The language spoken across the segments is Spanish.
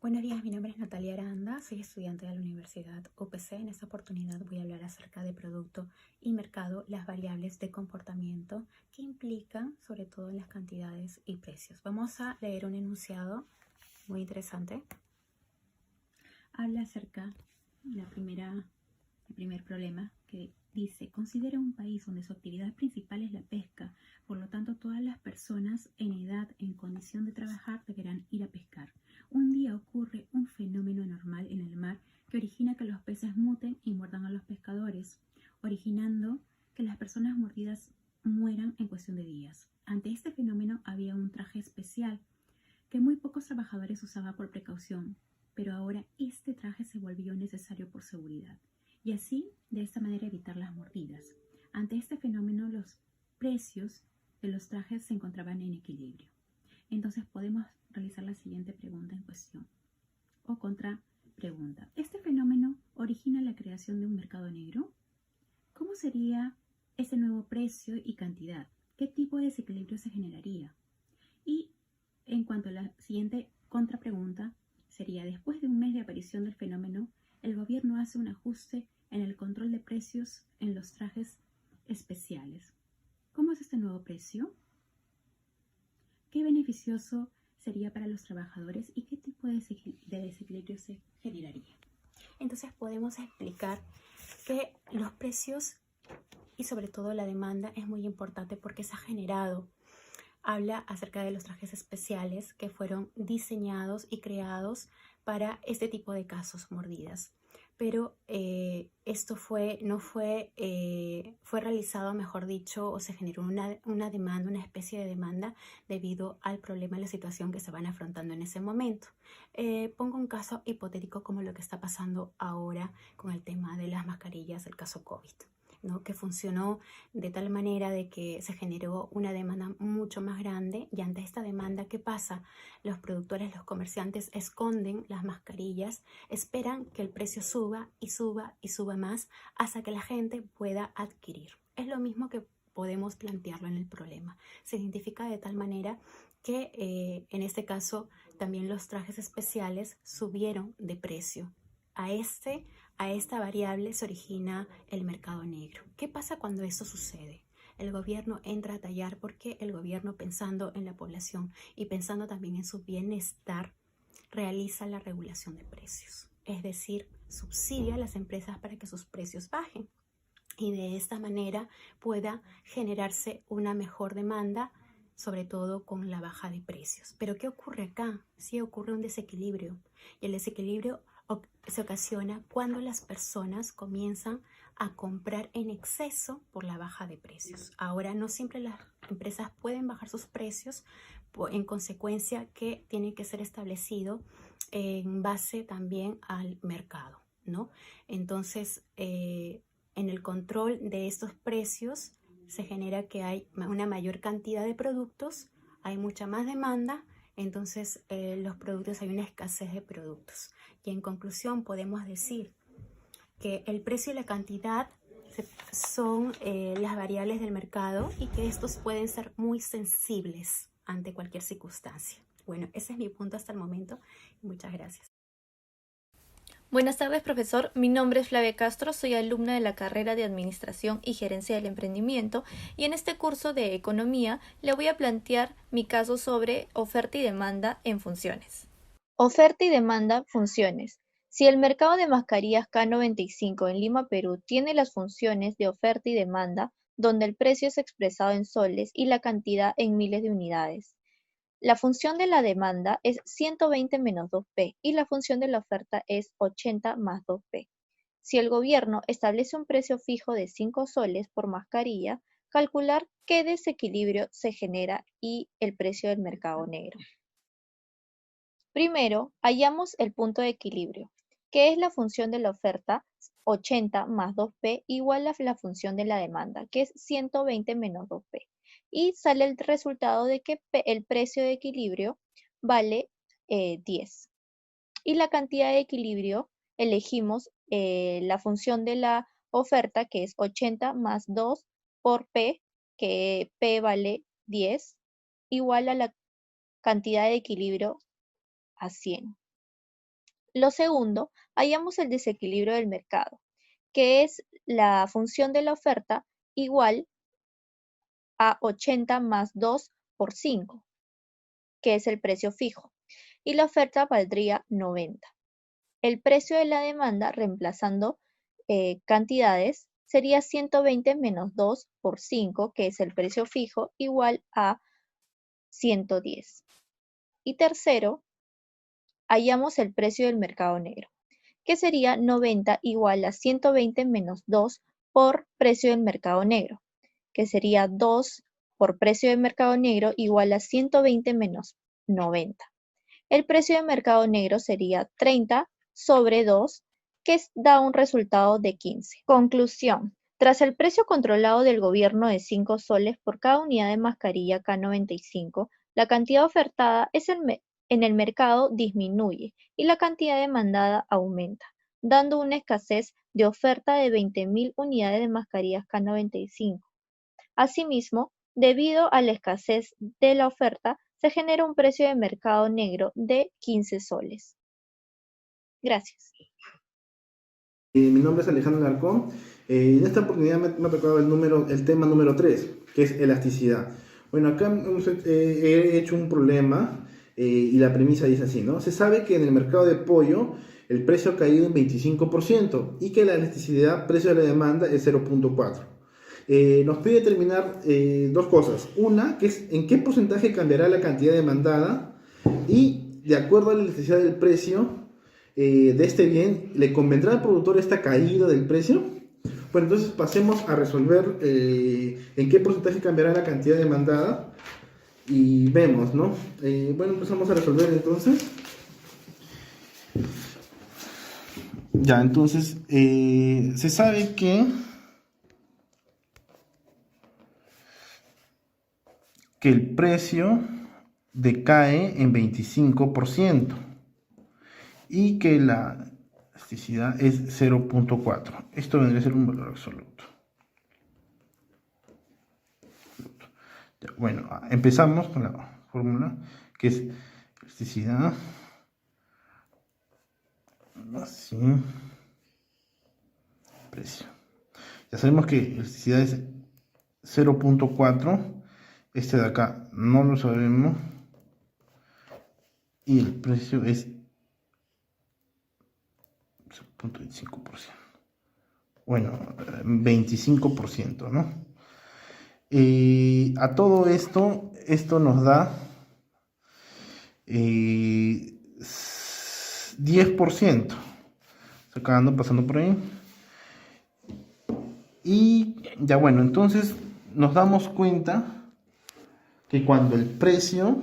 Buenos días, mi nombre es Natalia Aranda, soy estudiante de la Universidad UPC. En esta oportunidad voy a hablar acerca de producto y mercado, las variables de comportamiento que implican sobre todo en las cantidades y precios. Vamos a leer un enunciado muy interesante. Habla acerca de el primer problema que dice: considera un país donde su actividad principal es la pesca, por lo tanto todas las personas en edad, en condición de trabajar, deberán ir a pescar. Un día ocurre un fenómeno anormal en el mar que origina que los peces muten y muerdan a los pescadores, originando que las personas mordidas mueran en cuestión de días. Ante este fenómeno había un traje especial que muy pocos trabajadores usaban por precaución, pero ahora este traje se volvió necesario por seguridad, y así de esta manera evitar las mordidas. Ante este fenómeno los precios de los trajes se encontraban en equilibrio. Entonces podemos realizar la siguiente pregunta en cuestión o contrapregunta. ¿Este fenómeno origina la creación de un mercado negro? ¿Cómo sería ese nuevo precio y cantidad? ¿Qué tipo de desequilibrio se generaría? Y en cuanto a la siguiente contrapregunta, sería: después de un mes de aparición del fenómeno, el gobierno hace un ajuste en el control de precios en los trajes especiales. ¿Cómo es este nuevo precio? ¿Qué beneficioso sería para los trabajadores y qué tipo de desequilibrio se generaría? Entonces podemos explicar que los precios y sobre todo la demanda es muy importante porque se ha generado. Habla acerca de los trajes especiales que fueron diseñados y creados para este tipo de casos, mordidas. Pero esto fue realizado, mejor dicho, o se generó una demanda, una especie de demanda debido al problema, la situación que se van afrontando en ese momento. Pongo un caso hipotético como lo que está pasando ahora con el tema de las mascarillas, el caso COVID, ¿no? Que funcionó de tal manera de que se generó una demanda mucho más grande, y ante esta demanda, ¿qué pasa? Los productores, los comerciantes esconden las mascarillas, esperan que el precio suba y suba y suba más hasta que la gente pueda adquirir. Es lo mismo que podemos plantearlo en el problema. Se identifica de tal manera que en este caso también los trajes especiales subieron de precio. A esta variable se origina el mercado negro. ¿Qué pasa cuando esto sucede? El gobierno entra a tallar porque el gobierno, pensando en la población y pensando también en su bienestar, realiza la regulación de precios. Es decir, subsidia a las empresas para que sus precios bajen y de esta manera pueda generarse una mejor demanda, sobre todo con la baja de precios. Pero ¿qué ocurre acá? Sí ocurre un desequilibrio, y el desequilibrio se ocasiona cuando las personas comienzan a comprar en exceso por la baja de precios. Ahora no siempre las empresas pueden bajar sus precios, en consecuencia que tiene que ser establecido en base también al mercado, ¿no? Entonces, en el control de estos precios se genera que hay una mayor cantidad de productos, hay mucha más demanda, entonces los productos, hay una escasez de productos. Y en conclusión podemos decir que el precio y la cantidad son las variables del mercado y que estos pueden ser muy sensibles ante cualquier circunstancia. Bueno, ese es mi punto hasta el momento. Muchas gracias. Buenas tardes, profesor. Mi nombre es Flavia Castro, soy alumna de la carrera de Administración y Gerencia del Emprendimiento, y en este curso de Economía le voy a plantear mi caso sobre oferta y demanda en funciones. Oferta y demanda, funciones. Si el mercado de mascarillas K95 en Lima, Perú, tiene las funciones de oferta y demanda, donde el precio es expresado en soles y la cantidad en miles de unidades. La función de la demanda es 120 menos 2P y la función de la oferta es 80 más 2P. Si el gobierno establece un precio fijo de 5 soles por mascarilla, calcular qué desequilibrio se genera y el precio del mercado negro. Primero, hallamos el punto de equilibrio, que es la función de la oferta 80 más 2P igual a la función de la demanda, que es 120 menos 2P. Y sale el resultado de que el precio de equilibrio vale 10. Y la cantidad de equilibrio, elegimos la función de la oferta, que es 80 más 2 por P, que P vale 10, igual a la cantidad de equilibrio a 100. Lo segundo, hallamos el desequilibrio del mercado, que es la función de la oferta igual a 80 más 2 por 5, que es el precio fijo, y la oferta valdría 90. El precio de la demanda, reemplazando cantidades, sería 120 menos 2 por 5, que es el precio fijo, igual a 110. Y tercero, hallamos el precio del mercado negro, que sería 90 igual a 120 menos 2 por precio del mercado negro, que sería 2 por precio del mercado negro igual a 120 menos 90. El precio de mercado negro sería 30 sobre 2, que da un resultado de 15. Conclusión. Tras el precio controlado del gobierno de 5 soles por cada unidad de mascarilla K95, la cantidad ofertada en el mercado disminuye y la cantidad demandada aumenta, dando una escasez de oferta de 20.000 unidades de mascarillas K95. Asimismo, debido a la escasez de la oferta, se genera un precio de mercado negro de 15 soles. Gracias. Mi nombre es Alejandro Alarcón y en esta oportunidad me ha tocado el tema número 3, que es elasticidad. Bueno, acá he hecho un problema y la premisa dice así, ¿no? Se sabe que en el mercado de pollo el precio ha caído en 25% y que la elasticidad precio de la demanda es 0.4. Nos pide determinar dos cosas. Una, que es en qué porcentaje cambiará la cantidad demandada y de acuerdo a la elasticidad del precio de este bien, ¿le convendrá al productor esta caída del precio? Bueno, entonces pasemos a resolver en qué porcentaje cambiará la cantidad demandada y vemos, ¿no? Bueno, empezamos a resolver entonces. Ya, entonces se sabe que el precio decae en 25%. Y que la elasticidad es 0.4. Esto vendría a ser un valor absoluto. Bueno, empezamos con la fórmula que es elasticidad así precio. Ya sabemos que la elasticidad es 0.4. Este de acá no lo sabemos. Y el precio es 0.25%. Bueno, 25%, ¿no? A todo esto nos da 10%. Acabando, pasando por ahí. Y ya bueno, entonces nos damos cuenta que cuando el precio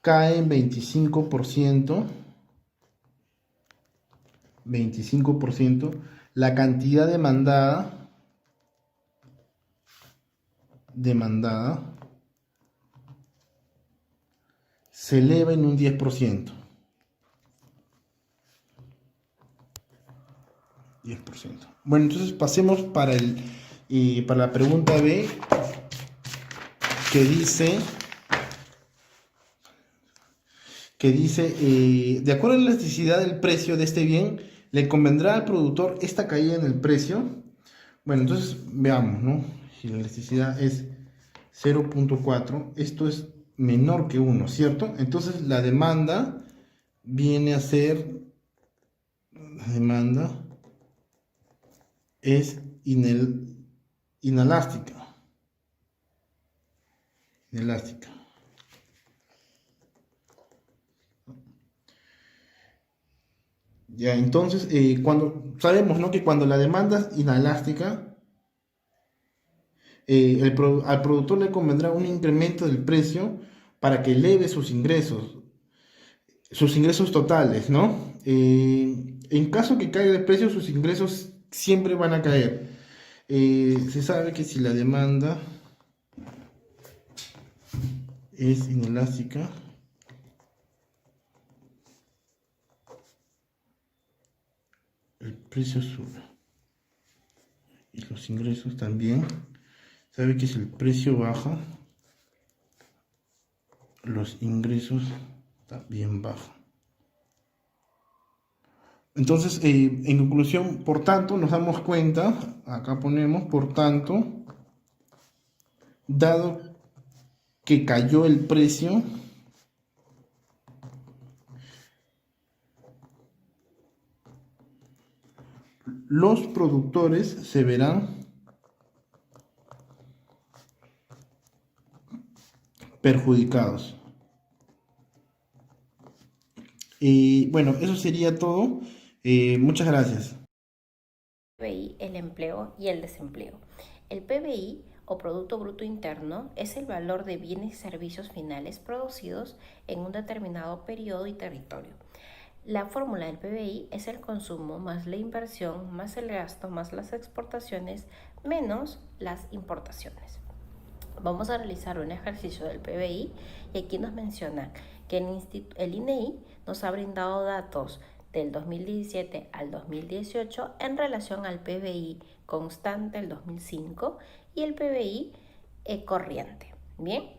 cae en 25%, la cantidad demandada se eleva en un 10%. 10%. Bueno, entonces pasemos para la pregunta B, que dice de acuerdo a la elasticidad del precio de este bien, ¿le convendrá al productor esta caída en el precio? Bueno, entonces veamos, ¿no? Si la elasticidad es 0.4, esto es menor que 1, ¿cierto? Entonces la demanda viene a ser, es inelástica. Ya, entonces, cuando sabemos, ¿no?, que cuando la demanda es inelástica, al productor le convendrá un incremento del precio para que eleve sus ingresos totales, ¿no? En caso que caiga el precio, sus ingresos siempre van a caer. Se sabe que si la demanda es inelástica, el precio sube y los ingresos también. Sabe que si el precio baja, los ingresos está bien bajo. Entonces, en conclusión, por tanto, nos damos cuenta, acá ponemos, por tanto, dado que cayó el precio, los productores se verán perjudicados. Y bueno, eso sería todo. Muchas gracias. PBI, el empleo y el desempleo. El PBI o Producto Bruto Interno es el valor de bienes y servicios finales producidos en un determinado periodo y territorio. La fórmula del PBI es el consumo más la inversión más el gasto más las exportaciones menos las importaciones. Vamos a realizar un ejercicio del PBI y aquí nos mencionan que el INEI nos ha brindado datos del 2017 al 2018 en relación al PBI constante del 2005 y el PBI corriente. Bien,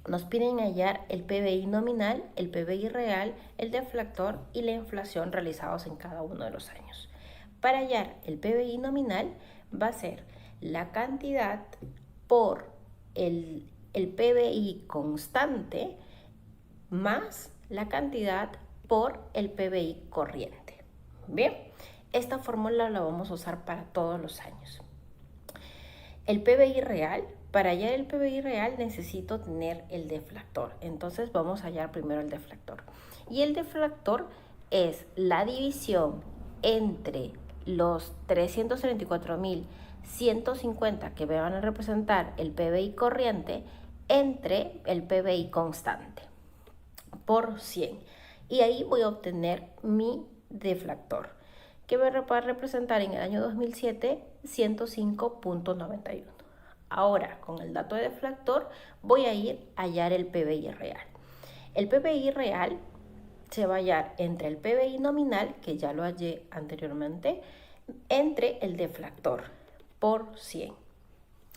nos piden hallar el PBI nominal, el PBI real, el deflactor y la inflación realizados en cada uno de los años. Para hallar el PBI nominal va a ser la cantidad por el PBI constante más la cantidad por el PBI corriente. Bien, esta fórmula la vamos a usar para todos los años. El PBI real, para hallar el PBI real necesito tener el deflactor. Entonces vamos a hallar primero el deflactor. Y el deflactor es la división entre los 334.150 que me van a representar el PBI corriente entre el PBI constante por 100. Y ahí voy a obtener mi deflactor, que me va a representar en el año 2007 105.91. Ahora, con el dato de deflactor, voy a ir a hallar el PBI real. El PBI real se va a hallar entre el PBI nominal, que ya lo hallé anteriormente, entre el deflactor por 100.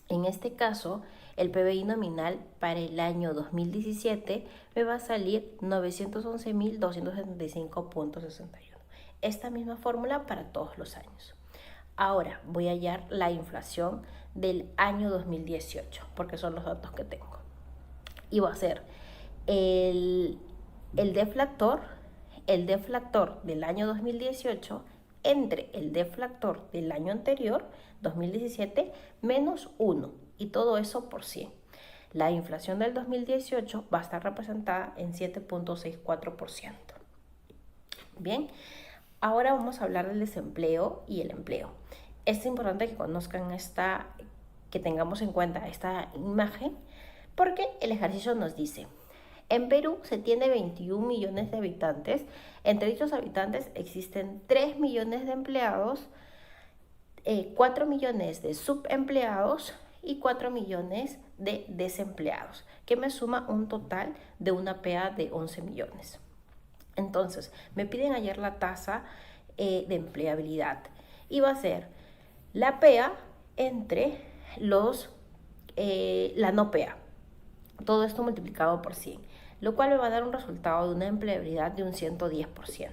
En este caso, el PBI nominal para el año 2017 me va a salir 911.275.61. Esta misma fórmula para todos los años. Ahora voy a hallar la inflación del año 2018, porque son los datos que tengo. Y va a ser el deflactor del año 2018 entre el deflactor del año anterior, 2017, menos 1. Y todo eso por 100. La inflación del 2018 va a estar representada en 7.64%. Bien, ahora vamos a hablar del desempleo y el empleo. Es importante que conozcan que tengamos en cuenta esta imagen, porque el ejercicio nos dice: en Perú se tiene 21 millones de habitantes. Entre dichos habitantes existen 3 millones de empleados, 4 millones de subempleados y 4 millones de desempleados, que me suma un total de una PA de 11 millones. Entonces, me piden hallar la tasa de empleabilidad y va a ser la PA entre la no PA. Todo esto multiplicado por 100, lo cual me va a dar un resultado de una empleabilidad de un 110%.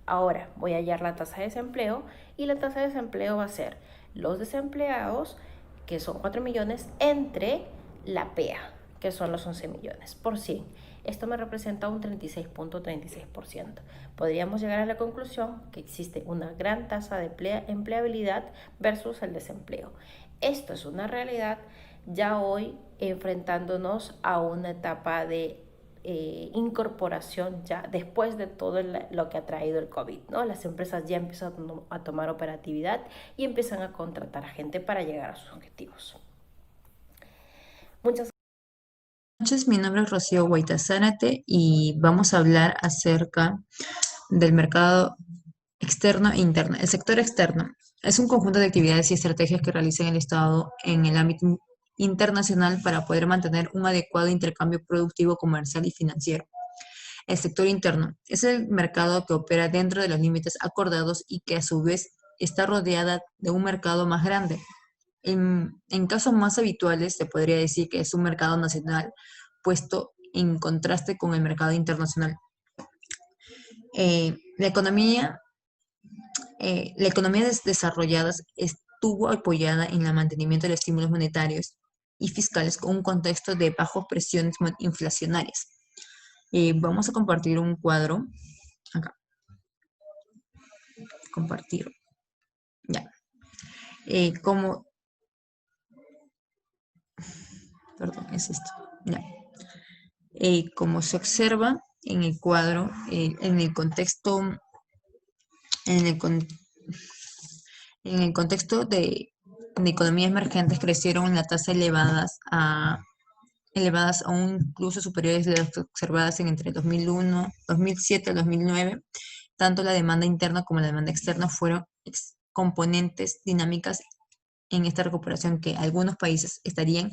Ahora voy a hallar la tasa de desempleo y la tasa de desempleo va a ser los desempleados, que son 4 millones, entre la PA, que son los 11 millones, por 100. Esto me representa un 36.36%. Podríamos llegar a la conclusión que existe una gran tasa de empleabilidad versus el desempleo. Esto es una realidad ya hoy, enfrentándonos a una etapa de incorporación ya después de todo lo que ha traído el COVID, ¿no? Las empresas ya empiezan a tomar operatividad y empiezan a contratar a gente para llegar a sus objetivos. Muchas noches, mi nombre es Rocío Huayta Zárate y vamos a hablar acerca del mercado externo e interno. El sector externo es un conjunto de actividades y estrategias que realiza el Estado en el ámbito internacional para poder mantener un adecuado intercambio productivo, comercial y financiero. El sector interno es el mercado que opera dentro de los límites acordados y que a su vez está rodeada de un mercado más grande. En casos más habituales se podría decir que es un mercado nacional, puesto en contraste con el mercado internacional. La economía desarrolladas estuvo apoyada en el mantenimiento de los estímulos monetarios y fiscales con un contexto de bajas presiones inflacionarias. Vamos a compartir un cuadro acá. Compartir. Ya. Perdón, es esto. Ya. Como se observa en el cuadro, en el contexto de economías emergentes crecieron en la tasa elevadas aún incluso superiores de las observadas entre 2007 y 2009. Tanto la demanda interna como la demanda externa fueron componentes dinámicas en esta recuperación que algunos países estarían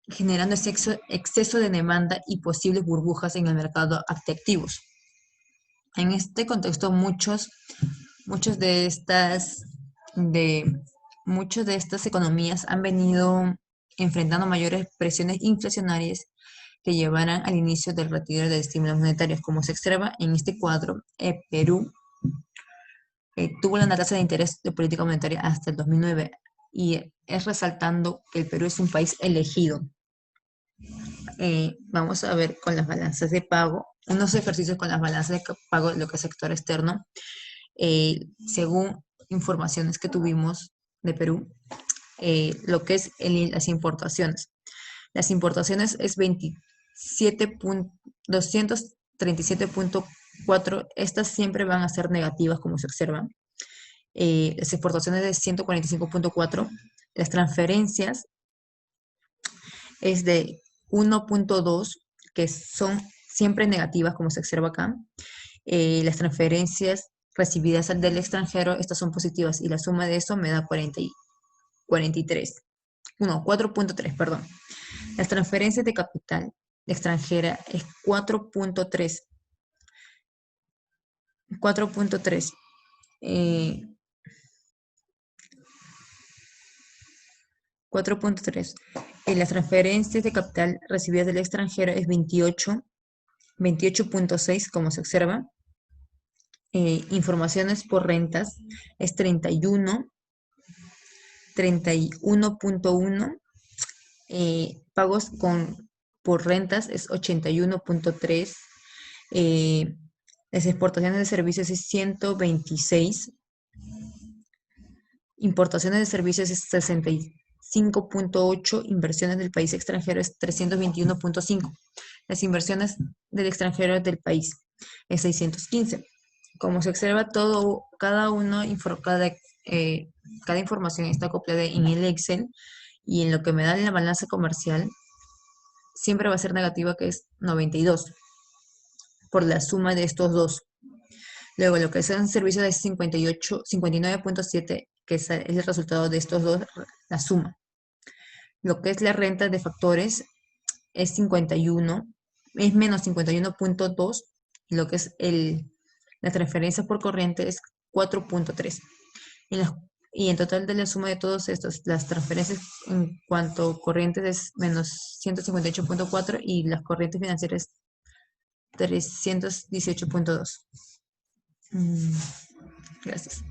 generando exceso de demanda y posibles burbujas en el mercado de activos. En este contexto, muchas de estas economías han venido enfrentando mayores presiones inflacionarias que llevarán al inicio del retiro de estímulos monetarios. Como se observa en este cuadro, Perú tuvo una tasa de interés de política monetaria hasta el 2009 y es resaltando que el Perú es un país elegido. Vamos a ver con las balanzas de pago, unos ejercicios con las balanzas de pago de lo que es sector externo. Según informaciones que tuvimos de Perú, lo que es las importaciones. Las importaciones es 237.4, estas siempre van a ser negativas como se observa. Las exportaciones de 145.4, las transferencias es de 1.2, que son siempre negativas como se observa acá. Las transferencias recibidas del extranjero, estas son positivas y la suma de eso me da 4.3, perdón. Las transferencias de capital extranjera es 4.3. 4.3. Las transferencias de capital recibidas del extranjero es 28.6, como se observa. Informaciones por rentas es 31.1. Pagos por rentas es 81.3. Las exportaciones de servicios es 126. Importaciones de servicios es 65.8. Inversiones del país extranjero es 321.5. Las inversiones del extranjero del país es 615. Como se observa, cada información está acoplada en el Excel, y en lo que me da en la balanza comercial siempre va a ser negativa, que es 92 por la suma de estos dos. Luego lo que son servicios es 59.7, que es el resultado de estos dos, la suma. Lo que es la renta de factores es menos 51.2, y lo que es la transferencia por corriente es 4.3. Y en total de la suma de todos estos, las transferencias en cuanto a corrientes es menos 158.4 y las corrientes financieras 318.2. Gracias.